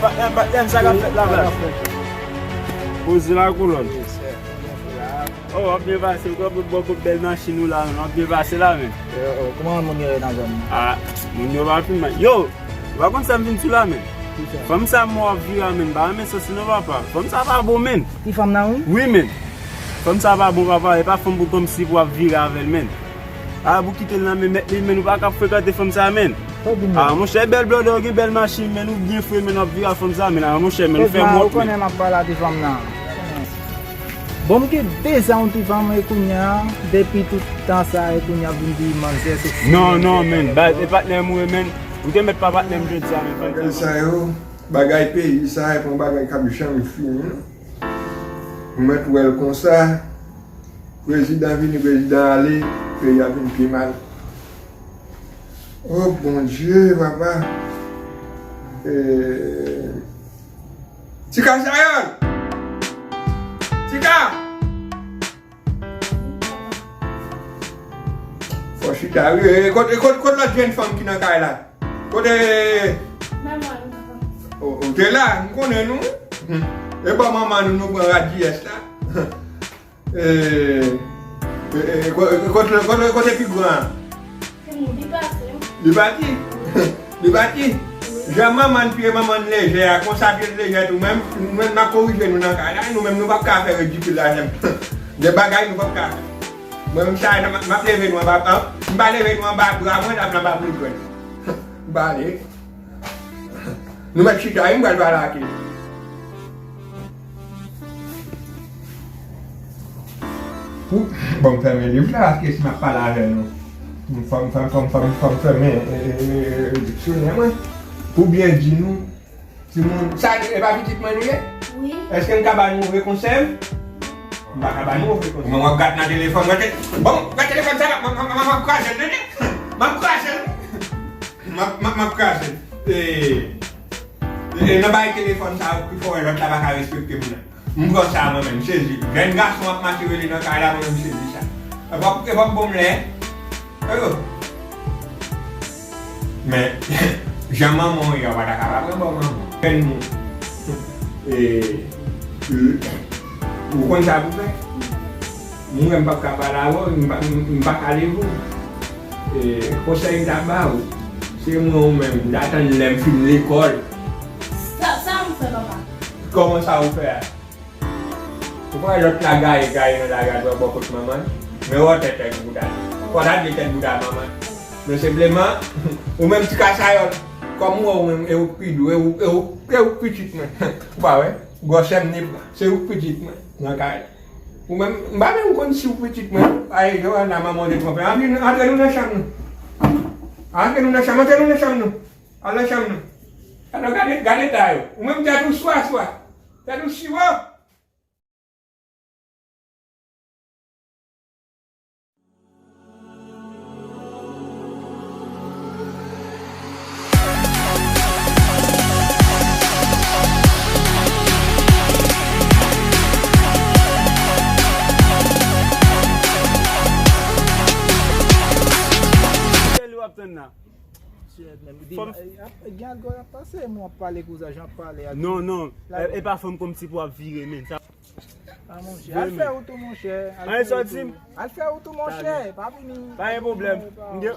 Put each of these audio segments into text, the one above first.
Patlen sa ka fet la vla. Pose la koulon. Oh, ap de vase, ou ko bel machin ou la men. Ap de vase la men. Koman moun yon nan zon? Ah, moun yo va pi man. Yo, wakon sa vin sou la men. Fom sa mou vira men, ba men sosi nou va pa. Fom sa va bon men. Ti fam nan ou? Oui men. Fom sa va bon papa, e pa fom pou kom si pou ap vira avel men. Ah, pou kite nan men, met li men, ou pa kap frekante fom sa men. Ah, mon chè bel blode ou gen bel machin men, ou bien fwe men ap vira fom sa men. Ah, mon chè men, ou fè mot men. Ou konen ap pala ti fam nan? Bon mke desan ti fam e kounya, depi tout an sa e kounya vindi manje se si. Non men, e patnen mou men, ou te met pa patnen mjè di sa men. Sa yo, bagay peyi sa e pon bagay kabichan mi fin. Mwen wèl kon sa, prezident vini, prezident ale, peyi a vin pi mal. Oh bon Dieu, papa. Tika Sayol! Tika! Fò chita, kote la jen fam ki nan kay la? Kote... O te la, m konen nou? E ba maman nou ban radiyes la? Kote pi gran? Li bati? Jaman man piye maman leje, kon sa piye leje tou men, nou na korije nou nan kaya, nou men nou pa ka fe redikulajem. De bagay nou pa ka. Mwen sa ma pleve nou an ba, mba leve nou an ba bra mwen ap nan ba plikwen. Bale. Nou met chita yon gwa la ki. Bon feme liv la, aske si ma pala jen nou. Fom feme diksyonen mwen. Pou bien di nou. Sa e pa pitit mwen nou ye? Oui. Eske n kaba nou vre konsev? Mba kaba nou vre konsev. Mwen wap gat nan telefon gwa te. Bon, gwa telefon sa la, mwen krasel nene. Mwen krasel. Mwen krasel. Nan bayi telefon sa ou ki fò e lot la baka respekte mwen. Mwen kon sa mwen men, sezi. Gen gas mwen mati weli nan kaya mwen mwen sezi sa. E wap bom le. Eyo. Men, jaman mwen yon wada kaba mwen bon mwen. Gen mwen. Ou kon sa pou fe? Mwen mbak kaba la wou, mbak ale wou. Konsey yon taba wou. Se mwen men, datan lem film l'ekol. Sa mwen fe papa? Koman sa ou fe? Kwa lot la gaye nan la gaye dwa bokot maman. Me wote tek bouda. Kwa dat de tek bouda maman. Men sebleman, ou men Tika Sayol. Kom ou men e ou pidou, e ou pitit men. Ba we, gosem nip, se ou pitit men. Nan kaye. Ou men, mba men kon si ou pitit men. Aye, yo an la maman de trope. Entre nou nan cham nou. Entre nou nan cham nou. An la cham nou. Ano gade tayo. Ou men jatou swa. Jatou siwa. Gen gwa ap pase, mwen pale kouza, jan pale. Non, e pa fom kom si pou ap vire men. Mon chè, al fè ou tou mon chè. An sotim? Al fè ou tou mon chè, pa vini. Pa yon problem.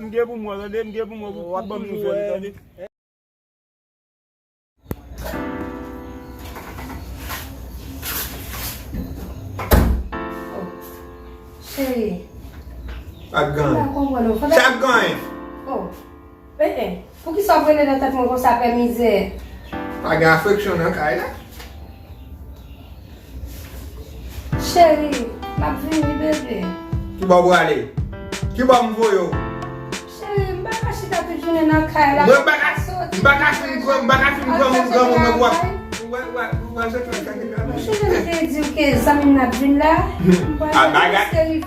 Mge pou mwen, pou bom nou fè. Chéri. Ak gan. Chak gan. Oh. Pou ki sa prene nan tet mwen kon sa pe mize? Pa gen afeksyon nan kay la? Chéri, ma vini bebe. Ki ba wale? Ki ba mvoyo? Chéri, mba ka chita te jounen nan kay la. Mba ka fin gwa mwen wak. Chéri, mwen te di ou ke zamin na vini la?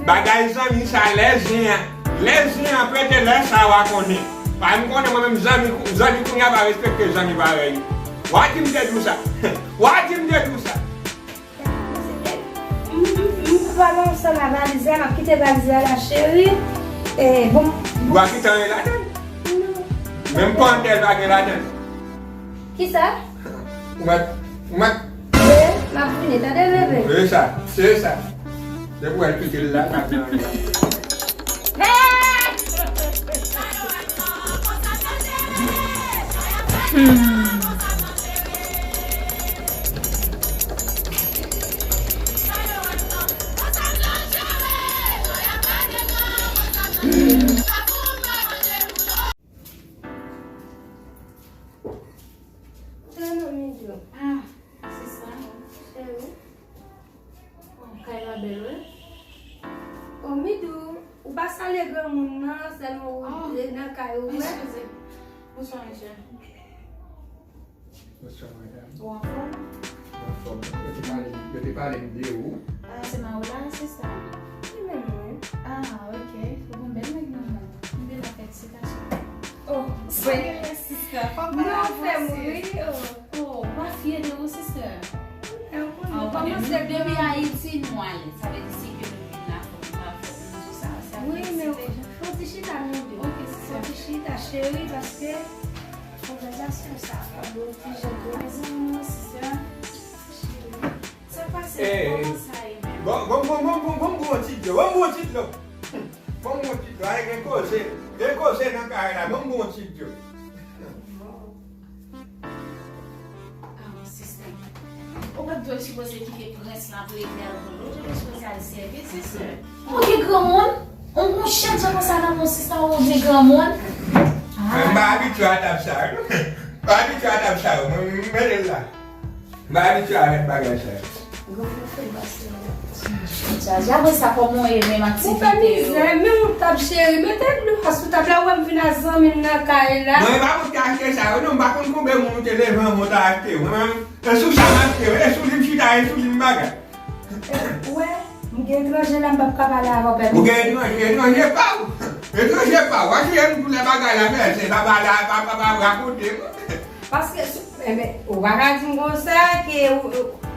Bagay zami sa lezyen. Lezyen apre te les sa wakone. Pa mwen konen mwen mwen zami kou nye ba respekte zami ba rey. Wati mde dou sa? Wati mde dou sa? Mwen valon sa la valize, mwen kite valize la chéri. Bon. Wakite an la den? Non. Mwen pantel bagay la den? Ki sa? Ma fille, t'as des bébés. C'est ça. Je vois le petit là maintenant. Bonsoir madame. Je t'ai parlé de où? C'est ma oula, c'est ça. Ah, ok. Faut qu'on belle maintenant. Une belle félicitations. Oh, C'est sister. non, fais-moi. Oh, ma fille de où, sister? Comment c'est bien? Depuis Haïti, moi, ça veut dire que depuis là, faut ça. Oui, mais faut te chier ta mère. Ok, c'est ça. Faut te chier ta chérie parce que conversation ça. Moi, sister. C'est pas ça. Eh, Comment ça est? Bon titre là. Bon titre là, avec un conseil dans le carré là, bon titre. Ah, sister. Pourquoi tu dois supposer qu'il est prince là pour éclairer dans l'eau? Je vais choisir à le servir, sister. Ok, grand monde. On chante comme ça dans mon sister, on dit grand monde. Je suis pas habitué à taper ça. Pas habitué à taper ça. Je suis pas habitué à mettre bagage ça. J'avais ça pour moi et même Ou famille, activité. même on tape chérie, mais t'es plus parce que t'as là où me vient à zami na caille là. Moi, je ne vais pas acheter ça. Je ne vais pas combien de monde téléphone mon acheté. Moi-même, je suis ça marqué. Je suis une chita, je suis une bagage. Ouais, m'gè étranger là m'pa parler avant père. Vous gagnez, je pas. Je pas. Moi, j'aime tous les bagages là, mais c'est pas raconter. Parce que ou va dire comme ça que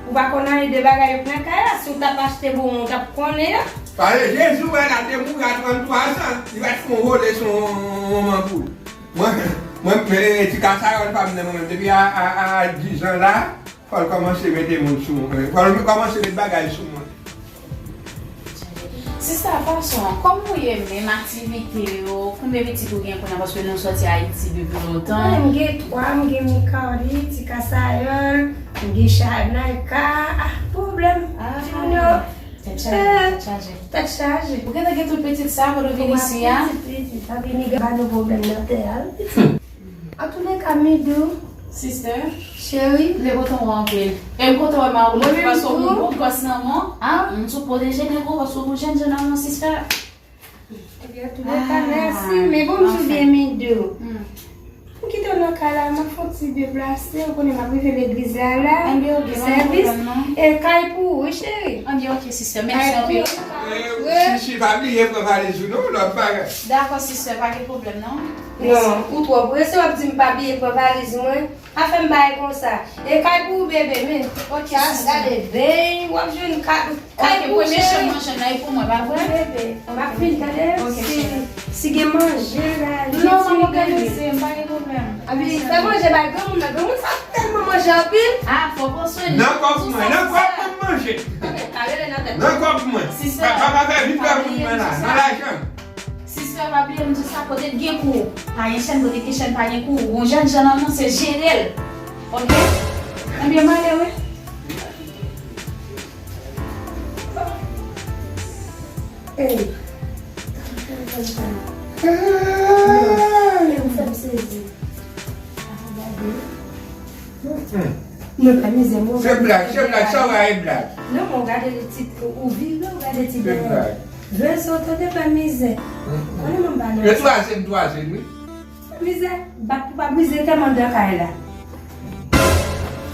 ou va connaître des bagages na caille si tu t'as acheté bon, tu t'as connaître. Parce que Jésus, il a été mort à 33 ans. Il va te faire voler son mampoule. Moi, petit cassage, je ne pas depuis à 10 ans là, il faut commencer à mettre des mots sur moi. Il faut commencer à mettre des bagages sur moi. C'est ça, façon. Comme vous aimez ma activité, combien de petits vous gagnez parce que nous sommes sortis à Haïti depuis longtemps? M'gè 3, m'gè Mikari, ti Kasayol, m'gè Chanaika, problème. T'es chargé. T'as chargé. Vous avez toute petite ça pour venir ici, hein? Pas de problème latéral. En tous les cas, Midou, Sister, chérie, les botons remplis. Et quand on m'a Oui, oublié, parce que oui. mon gosse non, hein? On se pose des généraux, parce que vous jeune non, sister. en tous les cas, merci. Mais bon, je viens Midou. Pour quitter le cas là, je faut déplacer. On connaît ma privé l'église là. Service. Et quand pour, oui, chérie. On dit ok, sister, merci un peu. Si je ne vais pas oublier pour aller sur nous, l'autre bagage. D'accord, sister, pas de problème, non? Non, ou toi, pour essayer de me pas bien pour valise moi, a fait me bailler comme ça. Et quand pour bébé, mais OK, regardez bien, ou je une carte. Ok, pour les chemins, pour moi, pas vrai? Bébé, on va finir si que manger là. Non, maman, c'est pas de problème. Ah oui, c'est moi j'ai baillé comme ça tellement manger en pile. Ah, faut pas soigner. Non, quoi pour moi, non, quoi pour manger. Non, quoi pour moi. Papa fait vite quoi pour moi là, dans la chambre. Si ça va bien, me dit ça, peut-être bien court. Pas une chaîne, peut-être une chaîne, pas un court. Bon, jeune, c'est général. Ok? On bien mal, oui? Hey. Vous faites saisir. Ne pas miser moi. C'est blague, ça va être blague. Non, on regarde les titres ou vivre, on regarde les titres. C'est blague. Je vais sauter de pas miser. On est même pas Le troisième, oui. Miser, bac pour pas briser tellement de caille là.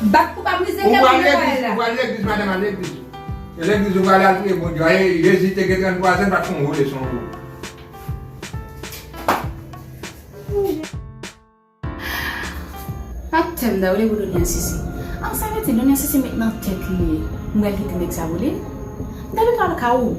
Bac pour pas briser Vous tellement de voyez caille là. l'église, madame, à l'église. L'église, vous voyez l'entrée, bon Dieu, il hésite que 33 ans, parce qu'on roule son roue. Thème là, vous voulez donner ceci. Ah, ça va te donner ceci maintenant, tête qui. Moi, qui te met ça, vous voulez? Vous avez pas le cas où?